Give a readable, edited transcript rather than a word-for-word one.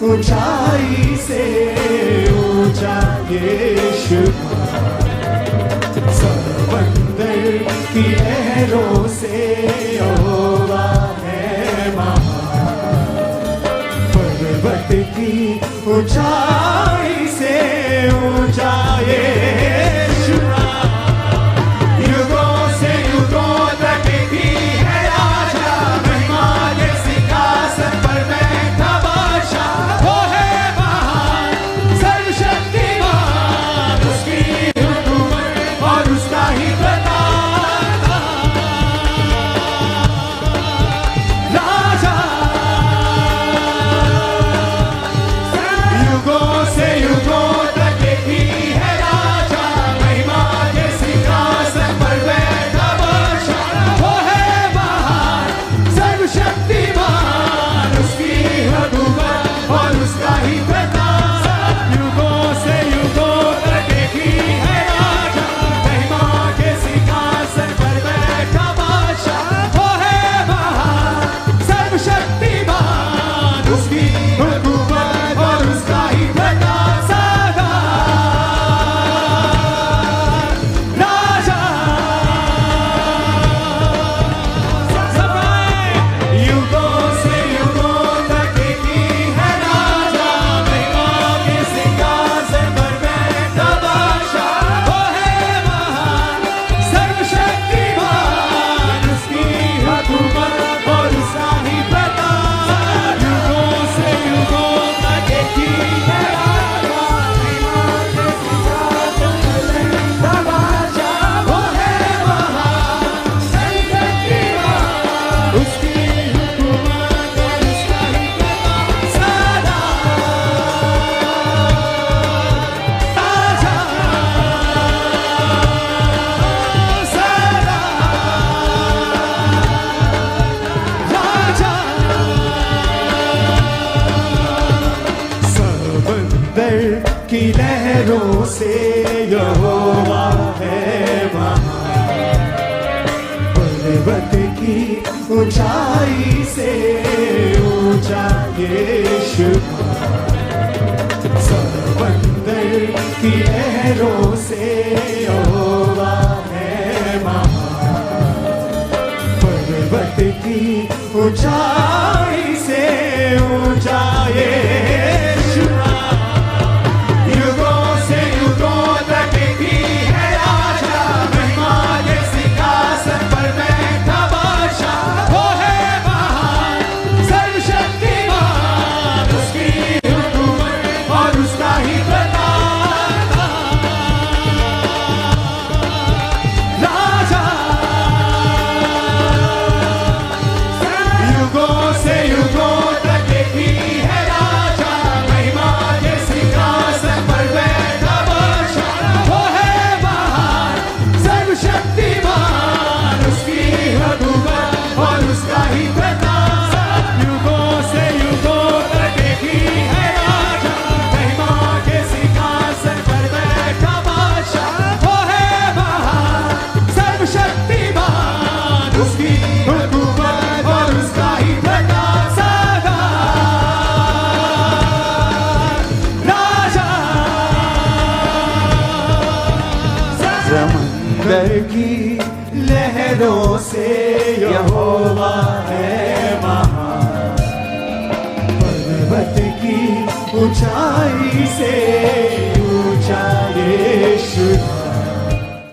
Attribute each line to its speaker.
Speaker 1: ऊंचाई से ऊंचा यीशु, समंदर की लहरों से यहोवा है महान, पर्वत की ऊंचाई से ऊंचा यीशु, युगों से युगों तक भी है राजा, महिमा के सिंहासन पर बैठा बादशाह, वो है महान सर्वशक्तिमान, उसकी हुकूमत और उसका ही प्रताप, राजा युगों से युगों तक भी है राजा, महिमा के सिंहासन पर बैठा बादशाह, वो है महान सर्वशक्तिमान, उसकी हुकूमत और उसका ही प्रताप, युगों से युगों तक भी है राजा, महिमा के सिंहासन पर बैठा बादशाह, वो है महान सर्वशक्तिमान, उसकी हुकूमत और उसका ही प्रताप, सदा राजा, युगों से युगों तक की है राजा, महिमा के सिंहासन पर बैठा बादशाह, वो है महान सर्वशक्तिमान, उसकी हुकूमत और उसका ही प्रताप, युगों से युगों तक की है राजा, महिमा के सिंहासन पर बैठा बादशाह, वो है महान सर्वशक्तिमान, उसकी हुकूमत और उसका ही प्रताप, सदा समंदर की लहरों से यहोवा है महान, पर्वत की ऊंचाई से ऊंचा यीशु, समंदर की लहरों से यहोवा है महान, पर्वत की ऊंचाई से ऊंचा यीशु, युगों से युगों तक भी है राजा, महिमा के सिंहासन पर बैठा बादशाह, वो है महान सर्वशक्तिमान, उसकी हुकूमत और उसका ही प्रताप, राजा युगों से युगों तक भी है राजा, महिमा के सिंहासन पर बैठा बादशाह, वो है महान सर्वशक्तिमान, उसकी हुकूमत और उसका ही प्रताप, युगों से युगों तक भी है राजा, महिमा के सिंहासन पर बैठा बादशाह, वो है महान सर्वशक्तिमान, उसकी हुकूमत और उसका ही प्रताप, सदा राजा, समंदर की लहरों से यहोवा है महान, पर्वत की ऊंचाई से